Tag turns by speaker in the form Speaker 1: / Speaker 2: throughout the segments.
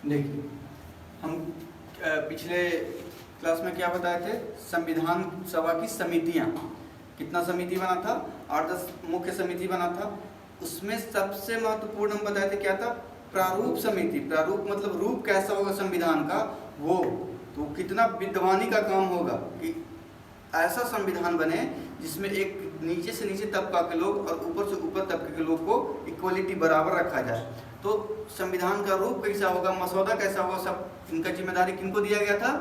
Speaker 1: देखिए, हम पिछले क्लास में क्या बताए थे? संविधान सभा की समितियां, कितना समिति बना था? 8-10 मुख्य समिति बना था। उसमें सबसे महत्वपूर्ण हम बताए थे क्या था? प्रारूप समिति। प्रारूप मतलब रूप कैसा होगा संविधान का, वो तो कितना विद्वानी का काम होगा कि ऐसा संविधान बने जिसमें एक नीचे से नीचे तबका के लोग और ऊपर से ऊपर तबके के लोग को इक्वलिटी बराबर रखा जाए। तो संविधान का रूप कैसा होगा, मसौदा कैसा होगा, सब इनका जिम्मेदारी किनको दिया गया था?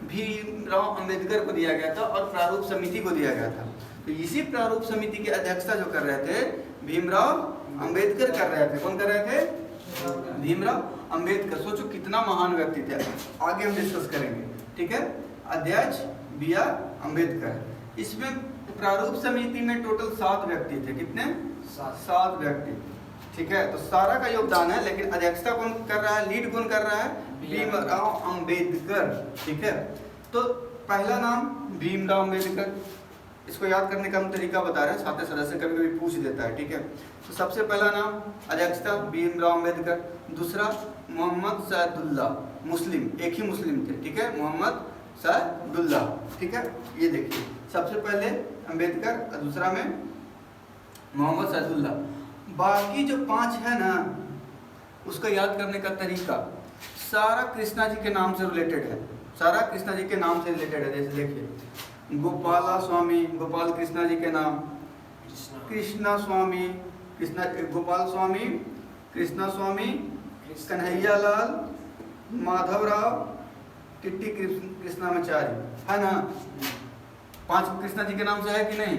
Speaker 1: भीमराव अंबेडकर को दिया गया था और प्रारूप समिति को दिया गया था। तो इसी प्रारूप समिति की अध्यक्षता जो कर रहे थे भीमराव अंबेडकर कर रहे थे। कौन कर रहे थे? भीमराव अंबेडकर। सोचो कितना महान व्यक्ति थे। आगे हम डिस्कस करेंगे, ठीक है। अध्यक्ष BR अंबेडकर। इसमें प्रारूप समिति में टोटल 7 व्यक्ति थे। कितने? 7 व्यक्ति, ठीक है। तो सारा का योगदान है, लेकिन अध्यक्षता कौन कर रहा है, लीड कौन कर रहा है? भीमराव अंबेडकर, ठीक है। तो पहला नाम भीमराव अंबेडकर, इसको याद करने का हम तरीका बता रहे हैं, छात्र सदस्य कभी कभी पूछ देता है, ठीक है। तो सबसे पहला नाम अध्यक्षता भीमराव अंबेडकर। दूसरा मोहम्मद सैदुल्ला, मुस्लिम, एक ही मुस्लिम थे, ठीक है, मोहम्मद सैदुल्ला, ठीक है। ये देखिए, सबसे पहले अंबेडकर और दूसरा में मोहम्मद सैदुल्ला। बाकी जो 5 है ना, उसका याद करने का तरीका सारा कृष्णा जी के नाम से रिलेटेड है। सारा कृष्णा जी के नाम से रिलेटेड है। जैसे देखिए, गोपाला स्वामी, गोपाल कृष्णा जी के नाम, कृष्णा स्वामी, कृष्णा गोपाल स्वामी, कृष्णा स्वामी, कन्हैया लाल, माधवराव, टिट्टी कृष्णाचार्य, है ना। 5 कृष्णा जी के नाम से है कि नहीं?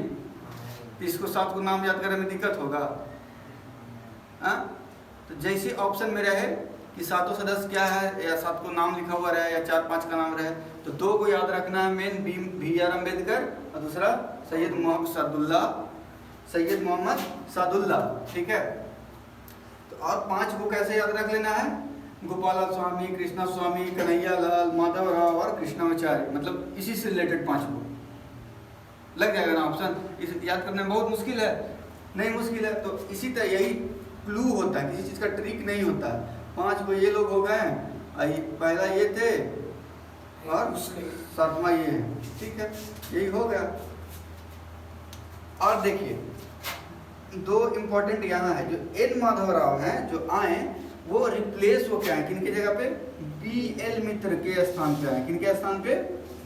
Speaker 1: इसको 7 को नाम याद करने में दिक्कत होगा। तो जैसे ऑप्शन में रहे कि 7 सदस्य क्या है, या 7 को नाम लिखा हुआ रहे या 4-5 का नाम रहे, तो 2 को याद रखना है मेन, BR अम्बेडकर और दूसरा सैयद मोहम्मद सादुल्ला, ठीक है। तो और 5 को कैसे याद रख लेना है? गोपाला स्वामी, कृष्णा स्वामी, कन्हैया लाल, माधवराव और कृष्णाचार्य, मतलब इसी से रिलेटेड 5 को लग जाएगा ना ऑप्शन। इस याद करने में बहुत मुश्किल है? नहीं मुश्किल है। तो इसी तरह यही क्लू होता है, किसी चीज़ का ट्रिक नहीं होता है। 5 को ये लोग हो गए, पहला ये थे और 7वां ये है, ठीक है, यही हो गया। और देखिए 2 इम्पोर्टेंट यहाँ है, जो N माधवराव हैं जो आए वो रिप्लेस हो के आए, किनके जगह पे? BL मित्र के स्थान पे आए। किनके स्थान पे?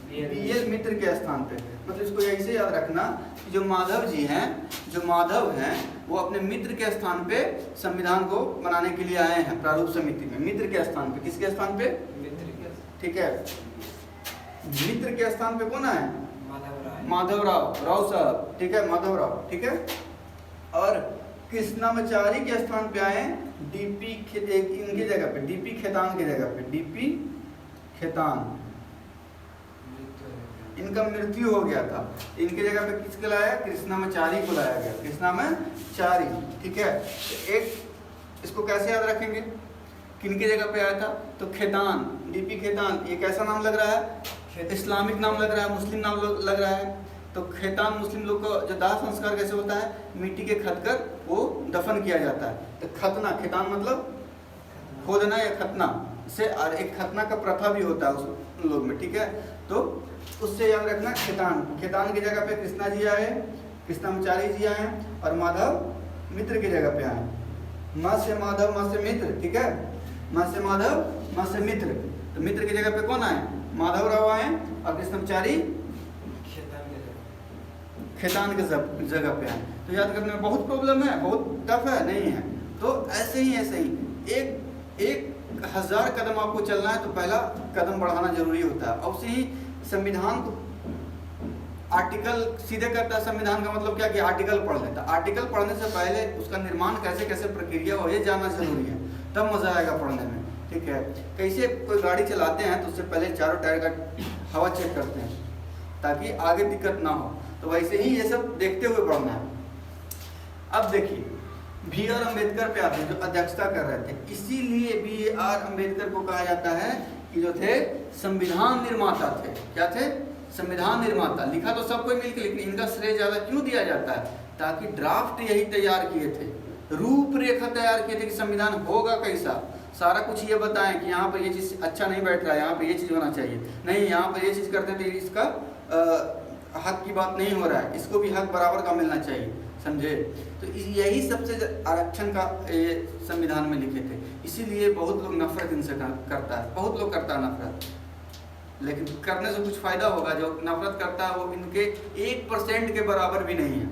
Speaker 1: BL मित्र के स्थान पे। मतलब इसको ऐसे याद रखना कि जो माधव जी हैं, जो माधव हैं, वो अपने मित्र के स्थान पे संविधान को बनाने के लिए आए हैं प्रारूप समिति में। मित्र के स्थान पे, किसके स्थान पे? ठीक है, मित्र के स्थान पे कौन आए? माधवराव राव साहब, ठीक है, माधवराव, ठीक है। और कृष्णाचार्य के स्थान पे आए DP इनके जगह पे, DP खेतान के जगह पे, DP खेतान। इनका मृत्यु हो गया था, इनके जगह पे किसको लाया? कृष्णाचार्य को लाया गया, कृष्णाचार्य, ठीक है। तो एक इसको कैसे याद रखेंगे, किनके जगह पे आया था? तो खेतान, DP खेतान, ये कैसा नाम लग रहा है? इस्लामिक नाम लग रहा है, मुस्लिम नाम लग रहा है। तो खेतान मुस्लिम लोग का जो दाह संस्कार कैसे होता है? मिट्टी के खत कर वो दफन किया जाता है। तो खतना, खेतान मतलब खोदना या खतना से, और एक खतना का प्रथा भी होता है उस लोग में, ठीक है। तो उससे याद रखना खेतान। खेतान की जगह पे कृष्णा जी आए, कृष्णाचार्य जी आए और माधव मित्र की जगह पे आए। म से माधव, म से मित्र, ठीक है, म से माधव, म से मित्र। तो मित्र की जगह पे कौन आए? माधवराव आए और कृष्णाचार्य खेतान के जगह पे आए। तो याद करने में बहुत प्रॉब्लम है, बहुत टफ है, नहीं है। तो ऐसे ही एक 1000 कदम आपको चलना है तो पहला कदम बढ़ाना जरूरी होता है। और उसे ही संविधान को आर्टिकल सीधे करता है। संविधान का मतलब क्या कि आर्टिकल पढ़ लेता। आर्टिकल पढ़ने से पहले उसका निर्माण कैसे कैसे प्रक्रिया हो ये जानना जरूरी है, तब मजा आएगा पढ़ने में, ठीक है। कैसे कोई गाड़ी चलाते हैं तो उससे पहले चारों टायर का हवा चेक करते हैं ताकि आगे दिक्कत ना हो। तो वैसे ही ये सब देखते हुए पढ़ना है। अब देखिए BR अम्बेडकर पे आते हैं जो अध्यक्षता कर रहे थे। इसीलिए BR अम्बेडकर को कहा जाता है कि जो थे संविधान निर्माता थे। क्या थे? संविधान निर्माता। लिखा तो सब कोई मिलकर, लेकिन इनका श्रेय ज्यादा क्यों दिया जाता है? ताकि ड्राफ्ट यही तैयार किए थे, रूपरेखा तैयार किए थे कि संविधान होगा कैसा। सारा कुछ ये बताएं कि यहाँ पर ये चीज़ अच्छा नहीं बैठ रहा है, यहाँ पर ये चीज़ होना चाहिए, नहीं यहाँ पर ये चीज़ करते थे, इसका हक की बात नहीं हो रहा है, इसको भी हक बराबर का मिलना चाहिए, समझे। तो यही सबसे आरक्षण का ये संविधान में लिखे थे। इसीलिए बहुत लोग नफरत इनसे करता है, बहुत लोग करता है नफरत, लेकिन करने से कुछ फ़ायदा होगा। जो नफरत करता है वो इनके 1% के बराबर भी नहीं है।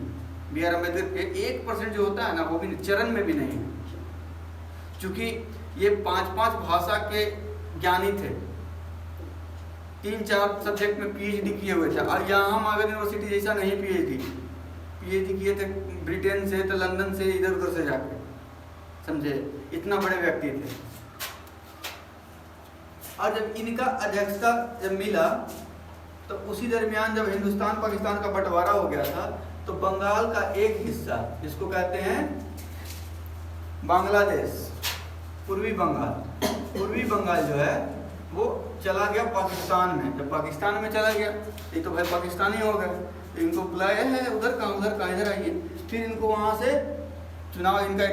Speaker 1: बी आर अम्बेडकर के 1% जो होता है ना, वो भी चरण में भी नहीं है, क्योंकि ये 5-5 भाषा के ज्ञानी थे, 3-4 सब्जेक्ट में PhD किए हुए थे। और यहाँ मगध यूनिवर्सिटी जैसा नहीं PhD किए थे ब्रिटेन से, तो लंदन से, इधर उधर से जाके, समझे, इतना बड़े व्यक्ति थे। और जब इनका अध्यक्षता जब मिला तो उसी दरमियान जब हिंदुस्तान पाकिस्तान का बंटवारा हो गया था, तो बंगाल का एक हिस्सा, जिसको कहते हैं बांग्लादेश, पूर्वी बंगाल जो है वो चला गया पाकिस्तान में। जब पाकिस्तान में चला गया, ये तो भाई पाकिस्तानी हो गए, इनको बुलाया है उधर कहाँ इधर आइए। फिर इनको वहाँ से चुनाव इनका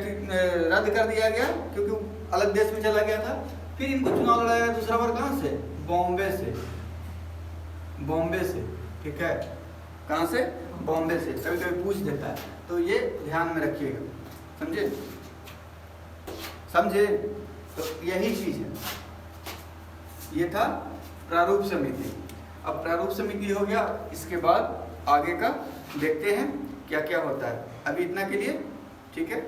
Speaker 1: रद्द कर दिया गया, क्योंकि अलग देश में चला गया था। फिर इनको चुनाव लड़ाया गया दूसरा बार, कहाँ से? बॉम्बे से, ठीक है, कहाँ से? बॉम्बे से। कभी कभी पूछ देता है, तो ये ध्यान में रखिएगा, समझे। तो यही चीज़ है, ये था प्रारूप समिति। अब प्रारूप समिति हो गया, इसके बाद आगे का देखते हैं क्या क्या होता है। अभी इतना के लिए ठीक है।